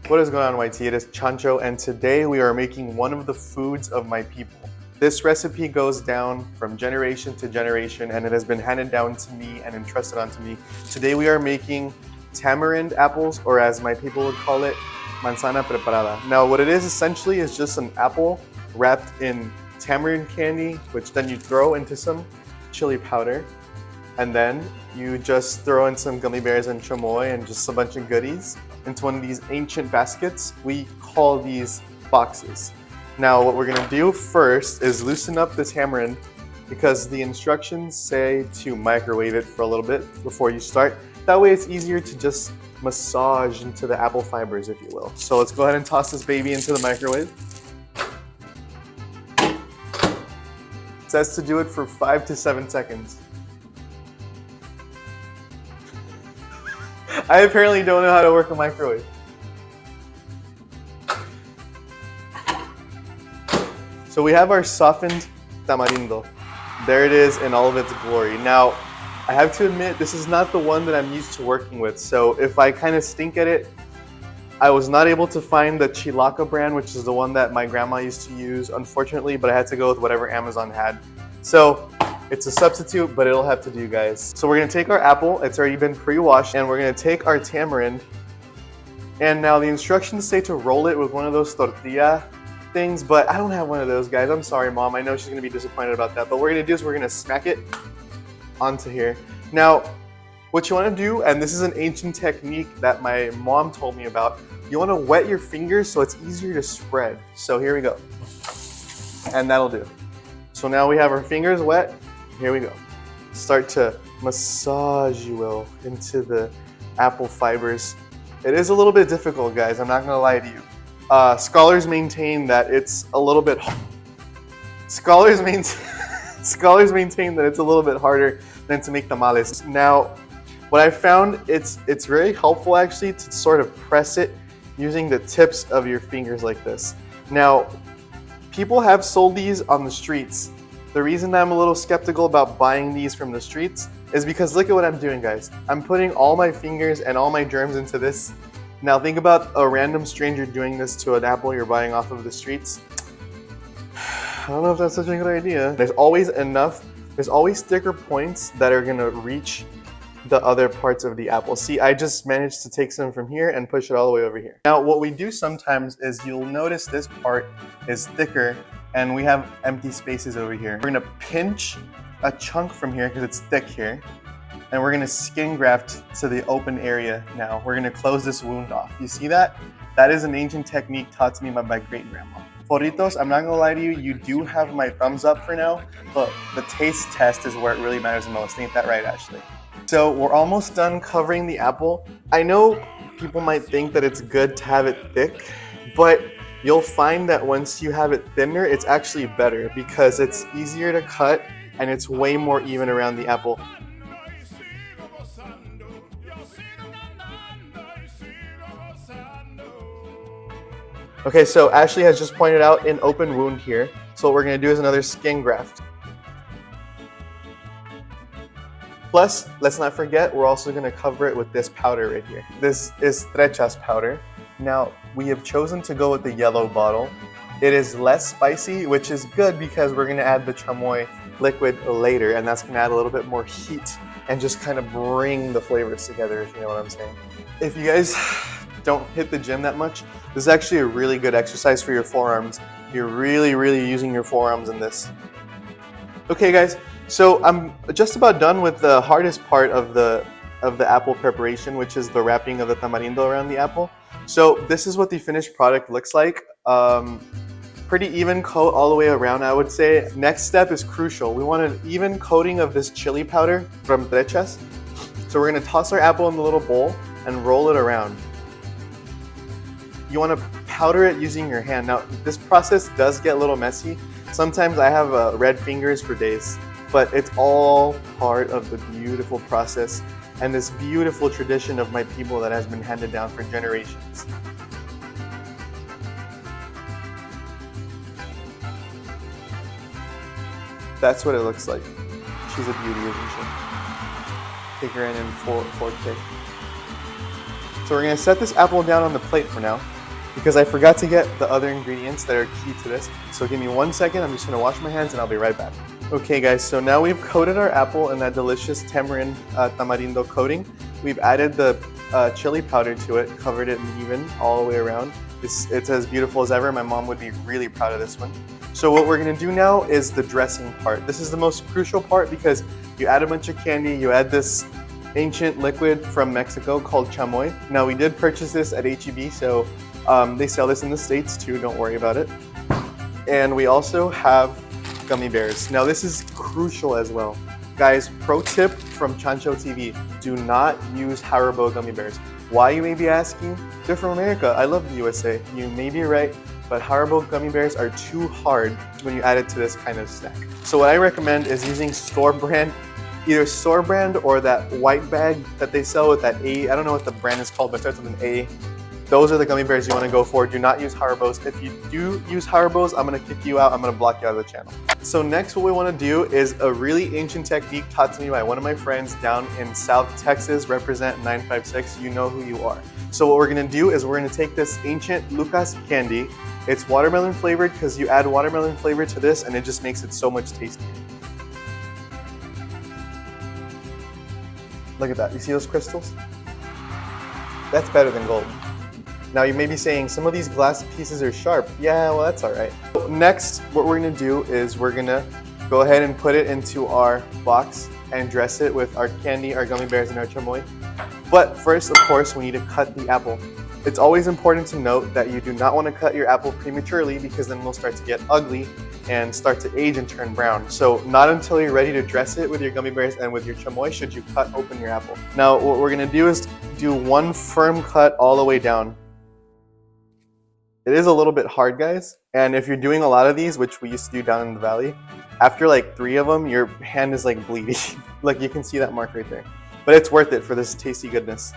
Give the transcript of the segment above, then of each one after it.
What is going on, YT? It is Chancho, and today we are making one of the foods of my people. This recipe goes down from generation to generation, and it has been handed down to me and entrusted onto me. Today we are making tamarind apples, or as my people would call it, manzana preparada. Now what it is essentially is just an apple wrapped in tamarind candy, which then you throw into some chili powder, and then you just throw in some gummy bears and chamoy and just a bunch of goodies into one of these ancient baskets. We call these boxes. Now what we're gonna do first is loosen up this tamarind because the instructions say to microwave it for a little bit before you start. That way it's easier to just massage into the apple fibers, if you will. So let's go ahead and toss this baby into the microwave. It says to do it for 5 to 7 seconds. I apparently don't know how to work a microwave. So we have our softened tamarindo. There it is in all of its glory. Now, I have to admit, this is not the one that I'm used to working with. So if I kind of stink at it, I was not able to find the Chilaca brand, which is the one that my grandma used to use, unfortunately, but I had to go with whatever Amazon had. So it's a substitute, but it'll have to do, guys. So we're gonna take our apple, it's already been pre-washed, and we're gonna take our tamarind. And now the instructions say to roll it with one of those tortilla things, but I don't have one of those, guys. I'm sorry, Mom. I know she's gonna be disappointed about that, but what we're gonna do is we're gonna smack it onto here. Now, what you wanna do, and this is an ancient technique that my mom told me about, you wanna wet your fingers so it's easier to spread. So here we go. And that'll do. So now we have our fingers wet. Here we go. Start to massage, you will, into the apple fibers. It is a little bit difficult, guys. I'm not gonna lie to you. Scholars maintain that it's a little bit. Scholars maintain that it's a little bit harder than to make tamales. Now, what I found, it's very helpful actually to sort of press it using the tips of your fingers like this. Now, people have sold these on the streets. The reason I'm a little skeptical about buying these from the streets is because look at what I'm doing, guys. I'm putting all my fingers and all my germs into this. Now think about a random stranger doing this to an apple you're buying off of the streets. I don't know if that's such a good idea. There's always thicker points that are gonna reach the other parts of the apple. See, I just managed to take some from here and push it all the way over here. Now, what we do sometimes is you'll notice this part is thicker and we have empty spaces over here. We're gonna pinch a chunk from here because it's thick here, and we're gonna skin graft to the open area now. We're gonna close this wound off. You see that? That is an ancient technique taught to me by my great-grandma. Forritos, I'm not gonna lie to you, you do have my thumbs up for now, but the taste test is where it really matters the most. Ain't that right, Ashley? So we're almost done covering the apple. I know people might think that it's good to have it thick, but you'll find that once you have it thinner, it's actually better because it's easier to cut and it's way more even around the apple. Okay, so Ashley has just pointed out an open wound here. So what we're gonna do is another skin graft. Plus, let's not forget, we're also gonna cover it with this powder right here. This is trechas powder. Now, we have chosen to go with the yellow bottle. It is less spicy, which is good because we're gonna add the chamoy liquid later, and that's gonna add a little bit more heat and just kind of bring the flavors together, if you know what I'm saying. If you guys don't hit the gym that much, this is actually a really good exercise for your forearms. You're really using your forearms in this. Okay, guys, so I'm just about done with the hardest part of the apple preparation, which is the wrapping of the tamarindo around the apple. So this is what the finished product looks like. Pretty even coat all the way around, I would say. Next step is crucial. We want an even coating of this chili powder from trechas. So we're gonna toss our apple in the little bowl and roll it around. You wanna powder it using your hand. Now, this process does get a little messy. Sometimes I have red fingers for days, but it's all part of the beautiful process and this beautiful tradition of my people that has been handed down for generations. That's what it looks like. She's a beauty, isn't she? Take her in 4K. So we're gonna set this apple down on the plate for now. because I forgot to get the other ingredients that are key to this. So give me 1 second, I'm just gonna wash my hands and I'll be right back. Okay guys, so now we've coated our apple in that delicious tamarind tamarindo coating. We've added the chili powder to it, covered it even all the way around. It's as beautiful as ever. My mom would be really proud of this one. So what we're gonna do now is the dressing part. This is the most crucial part because you add a bunch of candy, you add this ancient liquid from Mexico called chamoy. Now we did purchase this at HEB, so they sell this in the States too, don't worry about it. And we also have gummy bears. Now this is crucial as well. Guys, pro tip from chanchoTV, do not use Haribo gummy bears. Why, you may be asking? They're from America. I love the USA. You may be right, but Haribo gummy bears are too hard when you add it to this kind of snack. So what I recommend is using store brand, either store brand or that white bag that they sell with that A, I don't know what the brand is called, but it starts with an A. Those are the gummy bears you want to go for. Do not use Haribos. If you do use Haribos, I'm going to kick you out. I'm going to block you out of the channel. So next, what we want to do is a really ancient technique taught to me by one of my friends down in South Texas. Represent 956. You know who you are. So what we're going to do is we're going to take this ancient Lucas candy. It's watermelon flavored because you add watermelon flavor to this and it just makes it so much tastier. Look at that. You see those crystals? That's better than gold. Now you may be saying, some of these glass pieces are sharp. Yeah, well that's all right. Next, what we're gonna do is we're gonna go ahead and put it into our box and dress it with our candy, our gummy bears, and our chamoy. But first, of course, we need to cut the apple. It's always important to note that you do not want to cut your apple prematurely because then it'll start to get ugly and start to age and turn brown. So not until you're ready to dress it with your gummy bears and with your chamoy should you cut open your apple. Now what we're gonna do is do one firm cut all the way down. It is a little bit hard, guys, and if you're doing a lot of these, which we used to do down in the valley, after like 3 of them, your hand is like bleeding. Like you can see that mark right there. But it's worth it for this tasty goodness.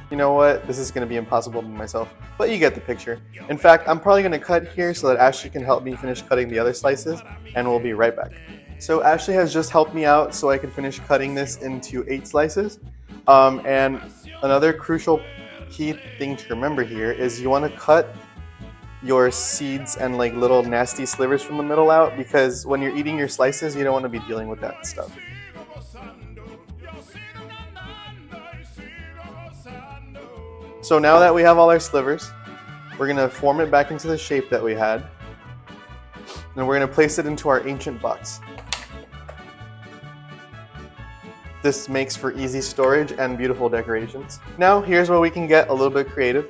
You know what? This is going to be impossible by myself, but you get the picture. In fact, I'm probably going to cut here so that Ashley can help me finish cutting the other slices, and we'll be right back. So Ashley has just helped me out so I can finish cutting this into 8 slices. And another crucial key thing to remember here is you want to cut your seeds and like little nasty slivers from the middle out, because when you're eating your slices, you don't want to be dealing with that stuff. So now that we have all our slivers, we're going to form it back into the shape that we had, and we're going to place it into our ancient box. This makes for easy storage and beautiful decorations. Now, here's where we can get a little bit creative.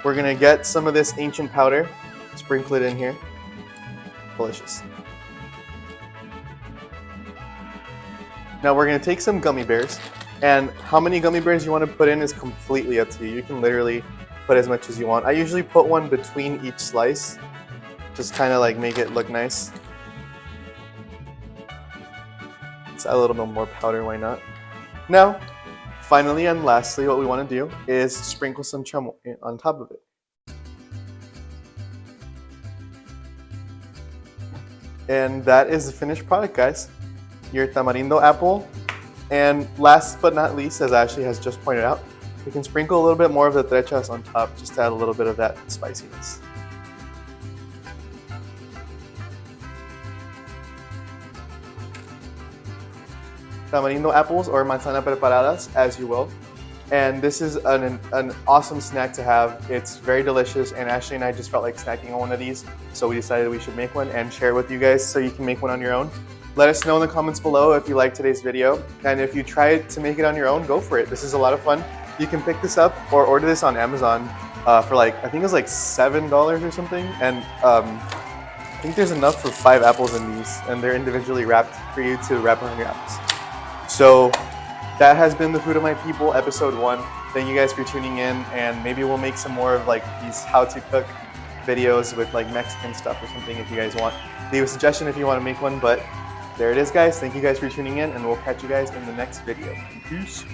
We're gonna get some of this ancient powder, sprinkle it in here. Delicious. Now we're gonna take some gummy bears, and how many gummy bears you wanna put in is completely up to you. You can literally put as much as you want. I usually put one between each slice, just kinda like make it look nice. Let's add a little bit more powder, why not? Now, finally and lastly, what we want to do is sprinkle some chamoy on top of it. And that is the finished product, guys. Your tamarindo apple. And last but not least, as Ashley has just pointed out, we can sprinkle a little bit more of the trechas on top just to add a little bit of that spiciness. Tamarindo apples, or manzana preparadas, as you will. And this is an awesome snack to have. It's very delicious, and Ashley and I just felt like snacking on one of these, so we decided we should make one and share it with you guys so you can make one on your own. Let us know in the comments below if you liked today's video, and if you try to make it on your own, go for it. This is a lot of fun. You can pick this up or order this on Amazon for like, I think it was like $7 or something, and I think there's enough for 5 apples in these, and they're individually wrapped for you to wrap around your apples. So that has been the Food of My People, episode 1. Thank you guys for tuning in, and maybe we'll make some more of like these how to cook videos with like Mexican stuff or something if you guys want. Leave a suggestion if you want to make one, but there it is, guys. Thank you guys for tuning in, and we'll catch you guys in the next video. Peace.